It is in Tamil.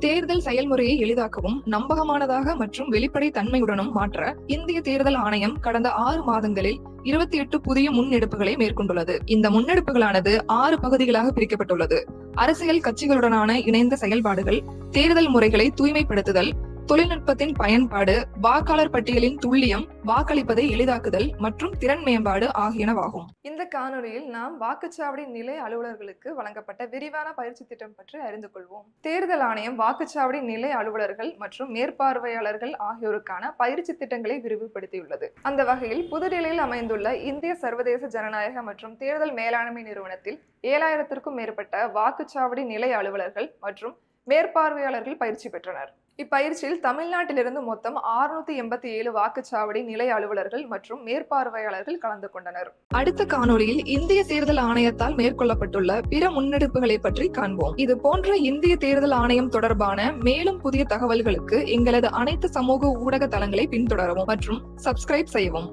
தேர்தல் செயல்முறையை எளிதாக்கவும் நம்பகமானதாக மற்றும் வெளிப்படை தன்மையுடனும் மாற்ற இந்திய தேர்தல் ஆணையம் கடந்த 6 மாதங்களில் 28 புதிய முன்னெடுப்புகளை மேற்கொண்டுள்ளது. இந்த முன்னெடுப்புகளானது 6 பகுதிகளாக பிரிக்கப்பட்டுள்ளது. அரசியல் கட்சிகளுடனான இணைந்த செயல்பாடுகள், தேர்தல் முறைகளை தூய்மைப்படுத்துதல், தொழில்நுட்பத்தின் பயன்பாடு, வாக்காளர் பட்டியலின் துல்லியம், வாக்களிப்பதை எளிதாக்குதல் மற்றும் திறன் மேம்பாடு ஆகியனவாகும். இந்த காணொலியில் நாம் வாக்குச்சாவடி நிலை அலுவலர்களுக்கு வழங்கப்பட்ட விரிவான பயிற்சி திட்டம் பற்றி அறிந்து கொள்வோம். தேர்தல் ஆணையம் வாக்குச்சாவடி நிலை அலுவலர்கள் மற்றும் மேற்பார்வையாளர்கள் ஆகியோருக்கான பயிற்சி திட்டங்களை விரிவுபடுத்தியுள்ளது. அந்த வகையில் புதுடில்லியில் அமைந்துள்ள இந்திய சர்வதேச ஜனநாயக மற்றும் தேர்தல் மேலாண்மை நிறுவனத்தில் 7000க்கும் மேற்பட்ட வாக்குச்சாவடி நிலை அலுவலர்கள் மற்றும் மேற்பார்வையாளர்கள் பயிற்சி பெற்றனர். இப்பயிற்சியில் தமிழ்நாட்டிலிருந்து மொத்தம் 687 வாக்குச்சாவடி நிலை அலுவலர்கள் மற்றும் மேற்பார்வையாளர்கள் கலந்து கொண்டனர். அடுத்த காணொலியில் இந்திய தேர்தல் ஆணையத்தால் மேற்கொள்ளப்பட்டுள்ள பிற முன்னெடுப்புகளை பற்றி காண்போம். இது போன்ற இந்திய தேர்தல் ஆணையம் தொடர்பான மேலும் புதிய தகவல்களுக்கு எங்களது அனைத்து சமூக ஊடக தளங்களை பின்தொடரவும் மற்றும் சப்ஸ்கிரைப் செய்யவும்.